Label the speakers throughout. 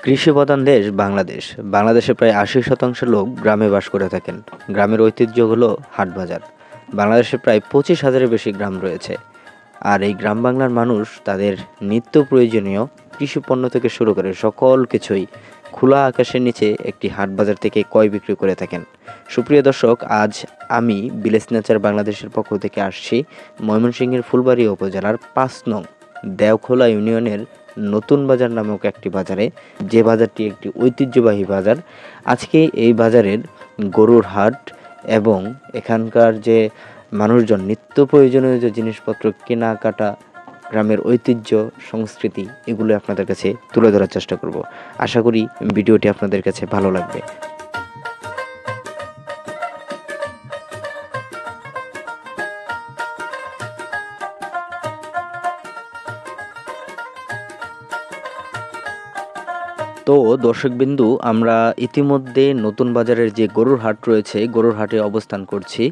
Speaker 1: কৃষি প্রধান দেশ বাংলাদেশ। বাংলাদেশে প্রায় ৮০% লোক গ্রামে বাস করে থাকেন। গ্রামের ঐতিহ্য হলো হাট-বাজার। বাংলাদেশে প্রায় ২৫,০০০-এর বেশি গ্রাম রয়েছে। আর এই গ্রাম বাংলার মানুষ তাদের নিত্য প্রয়োজনীয় কৃষি পণ্য থেকে শুরু করে সকল কিছুই খোলা আকাশের নিচে একটি হাট-বাজার থেকে ক্রয় বিক্রি করে থাকেন। সুপ্রিয় দর্শক, আজ আমি ভিলেজ নেচার বাংলাদেশের পক্ষ থেকে আসছি ময়মনসিংহের ফুলবাড়ী উপজেলার ৫ নং দেওখোলা ইউনিয়নের নতুন বাজার নামক একটি বাজারে, যে বাজারটি একটি ঐতিহ্যবাহী বাজার। আজকে এই বাজারের গরুর হাট এবং এখানকার যে মানুষজন নিত্য প্রয়োজনীয় যে জিনিসপত্র কেনাকাটা, গ্রামের ঐতিহ্য সংস্কৃতি, এগুলো আপনাদের কাছে তুলে ধরার চেষ্টা করব। আশা করি ভিডিওটি আপনাদের কাছে ভালো লাগবে। তো দর্শকবিন্দু, আমরা ইতিমধ্যে নতুন বাজারের যে গরুর হাট রয়েছে, গরুর হাটে অবস্থান করছি।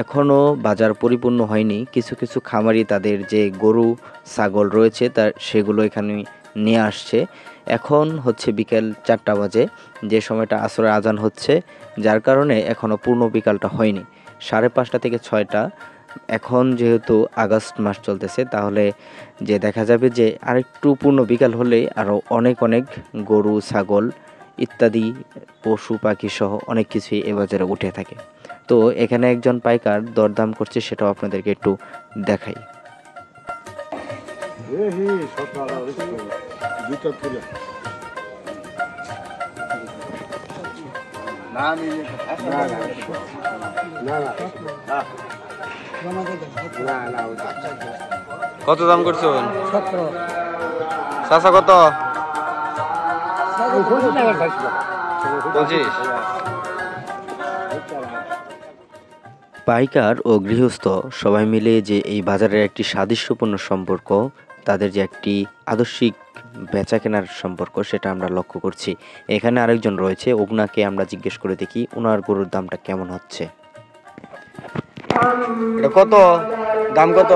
Speaker 1: এখনও বাজার পরিপূর্ণ হয়নি। কিছু কিছু খামারি তাদের যে গরু ছাগল রয়েছে সেগুলো এখানে নিয়ে আসছে। এখন হচ্ছে বিকেল ৪টা বাজে, যে সময়টা আসরের আজান হচ্ছে, যার কারণে এখনও পূর্ণ বিকালটা হয়নি। ৫:৩০ থেকে ৬টা। এখন যেহেতু আগস্ট মাস চলতেছে, তাহলে যে দেখা যাবে যে আরেকটু পূর্ণ বিকাল হলে আরও অনেক অনেক গরু ছাগল ইত্যাদি পশু পাখি সহ অনেক কিছুই এ বাজারে উঠে থাকে। তো এখানে একজন পাইকার দরদাম করছে, সেটাও আপনাদেরকে একটু দেখাই। কত দাম করছো? চাচা কত? 25। পাইকার ও গৃহস্থ সবাই মিলে যে এই বাজারের একটি সাদৃশ্যপূর্ণ সম্পর্ক, তাদের যে একটি আদর্শিক বেচা কেনার সম্পর্ক, সেটা আমরা লক্ষ্য করছি। এখানে আরেকজন রয়েছে, ওনাকে আমরা জিজ্ঞেস করে দেখি ওনার গরুর দামটা কেমন হচ্ছে। এটা কত দাম? কত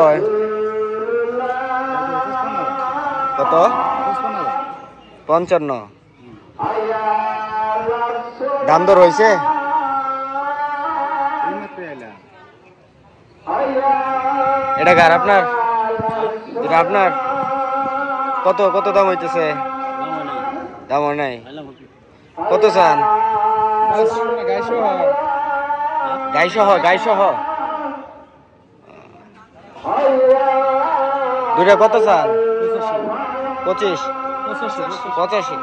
Speaker 1: কত? ৫৫। দাম দর হয়েছে? এটা কার? আপনার? এটা আপনার? কত কত দাম হইতেছে? দাম হয় নাই। কত চান? গাই সহ দুইটা কত চান? 25, 85।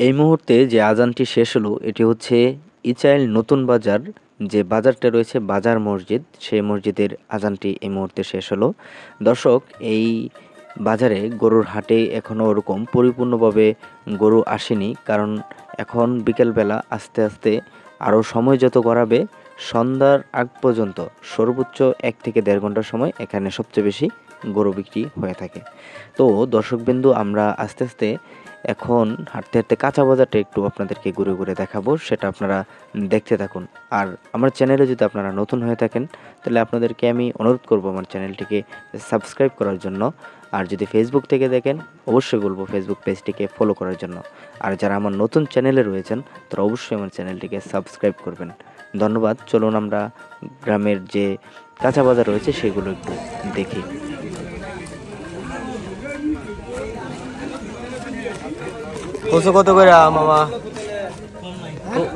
Speaker 1: এই মুহূর্তে যে আজানটি শেষ হলো, এটি হচ্ছে ইচাইল নতুন বাজার, যে বাজারটা রয়েছে বাজার মসজিদ, সেই মসজিদের আজানটি এই মুহূর্তে শেষ হলো। দর্শক, এই বাজারে গরুর হাটে এখনও ওরকম পরিপূর্ণভাবে গরু আসেনি, কারণ এখন বিকেলবেলা আস্তে আস্তে আরও সময় যত গড়াবে, সন্ধ্যার আগ পর্যন্ত সর্বোচ্চ ১ থেকে ১.৫ ঘন্টার সময় এখানে সবচেয়ে বেশি গরু বিক্রি হয়ে থাকে। তো দর্শকবিন্দু, আমরা আস্তে আস্তে এখন হাঁটতে হাঁটতে কাঁচা বাজারটা একটু আপনাদেরকে ঘুরে ঘুরে দেখাবো, সেটা আপনারা দেখতে থাকুন। আর আমার চ্যানেলে যদি আপনারা নতুন হয়ে থাকেন, তাহলে আপনাদেরকে আমি অনুরোধ করব আমার চ্যানেলটিকে সাবস্ক্রাইব করার জন্য। আর যদি ফেসবুক থেকে দেখেন, অবশ্যই বলবো ফেসবুক পেজটিকে ফলো করার জন্য। আর যারা আমার নতুন চ্যানেলে রয়েছেন, তারা অবশ্যই আমার চ্যানেলটিকে সাবস্ক্রাইব করবেন। ধন্যবাদ। চলুন আমরা গ্রামের যে কাঁচা বাজার রয়েছে সেগুলো একটু দেখি। কচু কত করে মামা?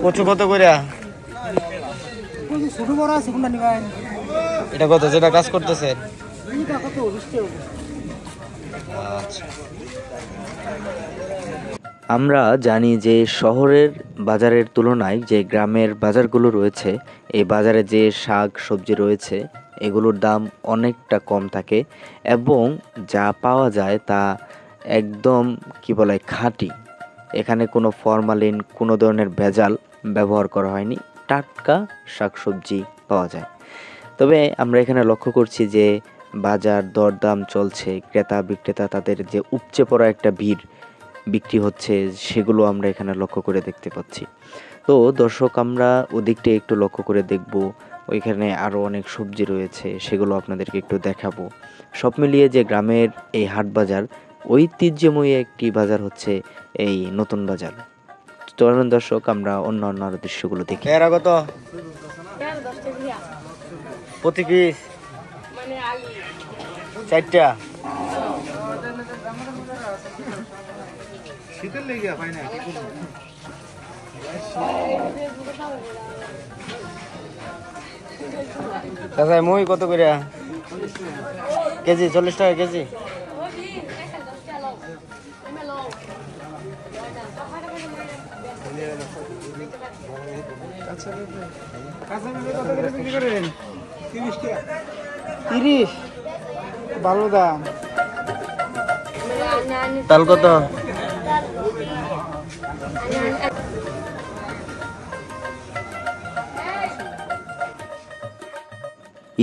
Speaker 1: কচু কত করে? এটা কত, যেটা কাজ করতেছে? আচ্ছা। আমরা জানি যে শহরের বাজারের তুলনায় যে গ্রামের বাজারগুলো রয়েছে, এই বাজারে যে শাক সবজি রয়েছে, এগুলোর দাম অনেকটা কম থাকে এবং যা পাওয়া যায় তা একদম কি বলে খাঁটি। এখানে কোনো ফরমালিন, কোনো ধরনের ভেজাল ব্যবহার করা হয়নি। টাটকা শাকসবজি পাওয়া যায়। তবে আমরা এখানে লক্ষ্য করছি যে বাজার দরদাম চলছে, ক্রেতা বিক্রেতা তাদের যে উপচে পড়া একটা ভিড় বিক্রি হচ্ছে, সেগুলো আমরা এখানে লক্ষ্য করে দেখতে পাচ্ছি। তো দর্শক আমরা ওদিকটা একটু লক্ষ্য করে দেখব, ওইখানে আরও অনেক সবজি রয়েছে, সেগুলো আপনাদেরকে একটু দেখাবো। সব মিলিয়ে যে গ্রামের এই হাট বাজার, ঐতিহ্যময়ী একটি বাজার হচ্ছে এই নতুন বাজার। চলুন দর্শক আমরা অন্য অন্য আরো দৃশ্যগুলো দেখি।
Speaker 2: এর কত প্রতি পিস? 4টা। শীতের লেগে পাই না। চাচা মই কত করে কেজি? 40 টাকা কেজি। তিরিশ, ভালো দাম। তাল কত?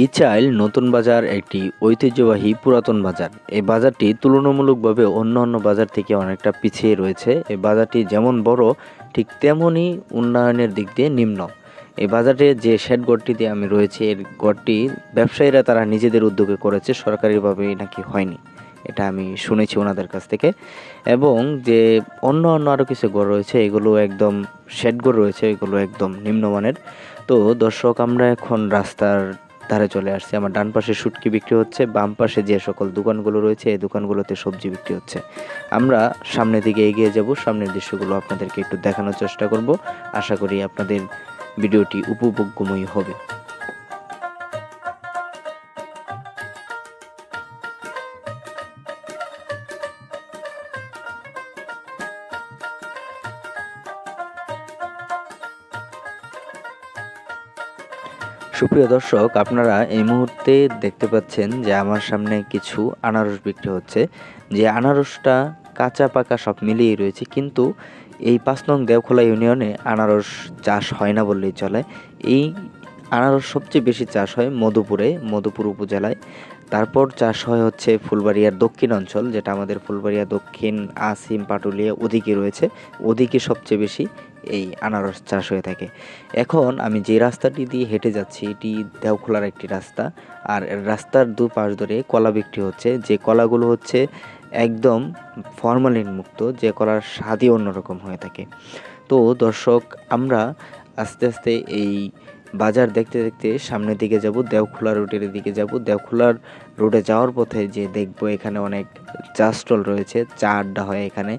Speaker 1: ইচাইল নতুন বাজার একটি ঐতিহ্যবাহী পুরাতন বাজার। এই বাজারটি তুলনামূলকভাবে অন্যান্য বাজার থেকে অনেকটা পিছিয়ে রয়েছে। এই বাজারটি যেমন বড়, ঠিক তেমনই উন্নয়নের দিক দিয়ে নিম্ন। এই বাজারে যে শেড ঘরটিতে আমি রয়েছি, এর ঘরটি ব্যবসায়ীরা তারা নিজেদের উদ্যোগে করেছে, সরকারিভাবে নাকি হয়নি, এটা আমি শুনেছি ওনাদের কাছ থেকে। এবং যে অন্য আরও কিছু ঘর রয়েছে, এগুলো একদম শেড ঘর রয়েছে, এগুলো একদম নিম্নমানের। তো দর্শক আমরা এখন রাস্তার ধারে চলে আসছে। আমার ডান পাশে শুটকি বিক্রি হচ্ছে, বাম পাশে যে সকল দোকানগুলো রয়েছে এই দোকানগুলোতে সবজি বিক্রি হচ্ছে। আমরা সামনের দিকে এগিয়ে যাব, সামনের দৃশ্যগুলো আপনাদেরকে একটু দেখানোর চেষ্টা করব। আশা করি আপনাদের ভিডিওটি উপভোগ্যময় হবে। সুপ্রিয় দর্শক, আপনারা এই মুহূর্তে দেখতে পাচ্ছেন যে আমার সামনে কিছু আনারস বিক্রি হচ্ছে। যে আনারসটা কাঁচা পাকা সব মিলিয়েই রয়েছে, কিন্তু এই 5 নং দেওখোলা ইউনিয়নে আনারস চাষ হয় না বললেই চলে। এই আনারস সবচেয়ে বেশি চাষ হয় মধুপুর উপজেলায়। তারপর চাষ হয় হচ্ছে ফুলবাড়িয়ার দক্ষিণ অঞ্চল, যেটা আমাদের ফুলবাড়িয়া দক্ষিণ, আসিম, পাটুলিয়া ওদিকে রয়েছে। ওদিকে সবচেয়ে বেশি এই আনারস চাষ হয়ে থাকে। এখন আমি যে রাস্তাটি দিয়ে হেঁটে যাচ্ছি, এটি দেওখোলার একটি রাস্তা। আর রাস্তার দুপাশ ধরে কলা বিক্রি হচ্ছে, যে কলাগুলো হচ্ছে একদম ফরমালিন মুক্ত, যে কলার স্বাদই অন্যরকম হয়ে থাকে। তো দর্শক আমরা আস্তে আস্তে এই বাজার দেখতে দেখতে সামনের দিকে যাব, দেওখোলা রোডের দিকে যাব। দেওখোলার রোডে যাওয়ার পথে যে দেখব এখানে অনেক চা স্টল রয়েছে, চা আড্ডা হয় এখানে।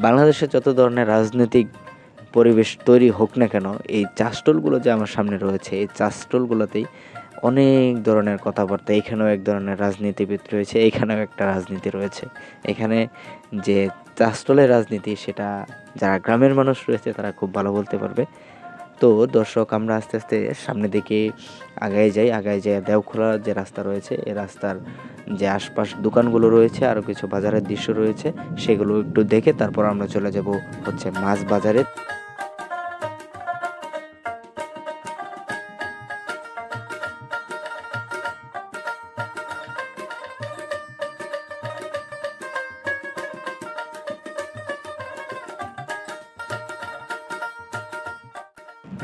Speaker 1: বাংলাদেশে যত ধরনের রাজনৈতিক পরিবেশ তৈরি হোক না কেন, এই চা স্টলগুলো যে আমার সামনে রয়েছে, এই চা স্টলগুলোতেই অনেক ধরনের কথাবার্তা। এখানেও এক ধরনের রাজনীতিবিদ রয়েছে, এখানেও একটা রাজনীতি রয়েছে। এখানে যে চা স্টলের রাজনীতি, সেটা যারা গ্রামের মানুষ রয়েছে তারা খুব ভালো বলতে পারবে। তো দর্শক আমরা আস্তে আস্তে সামনের দিকে আগায় যাই। দেওখোলার যে রাস্তা রয়েছে, এই রাস্তার যে আশপাশ দোকানগুলো রয়েছে, আরও কিছু বাজারের দৃশ্য রয়েছে, সেগুলো একটু দেখে তারপর আমরা চলে যাব হচ্ছে মাছ বাজারে।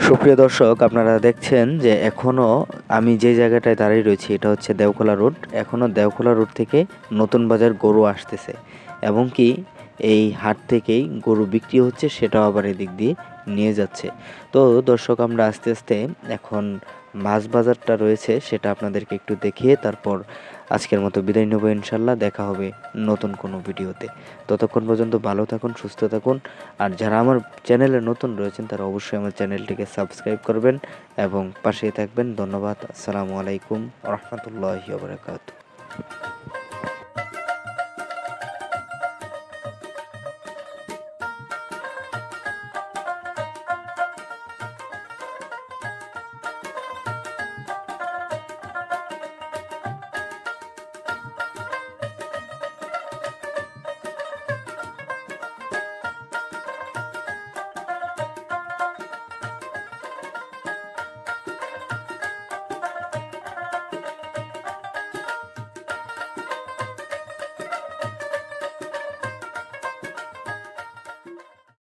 Speaker 1: সুপ্রিয় দর্শক, আপনারা দেখছেন যে এখনও আমি যে জায়গাটায় দাঁড়িয়ে রয়েছি, এটা হচ্ছে দেওখোলা রোড। এখনও দেওখোলা রোড থেকে নতুন বাজার গরু আসতেছে, এবং কি এই হাট থেকেই গরু বিক্রি হচ্ছে, সেটাও আবার এদিক দিয়ে নিয়ে যাচ্ছে। তো দর্শক আমরা আস্তে আস্তে এখন মাছ বাজারটা রয়েছে সেটা আপনাদেরকে একটু দেখিয়ে তারপর আজকের মতো বিদায় নেব। ইনশাল্লাহ দেখা হবে নতুন কোনো ভিডিওতে। ততক্ষণ পর্যন্ত ভালো থাকুন, সুস্থ থাকুন। আর যারা আমার চ্যানেলে নতুন রয়েছেন তারা অবশ্যই আমার চ্যানেলটিকে সাবস্ক্রাইব করবেন এবং পাশেই থাকবেন। ধন্যবাদ। আসসালামু আলাইকুম ওয়া রাহমাতুল্লাহি ওয়া বারাকাতুহু।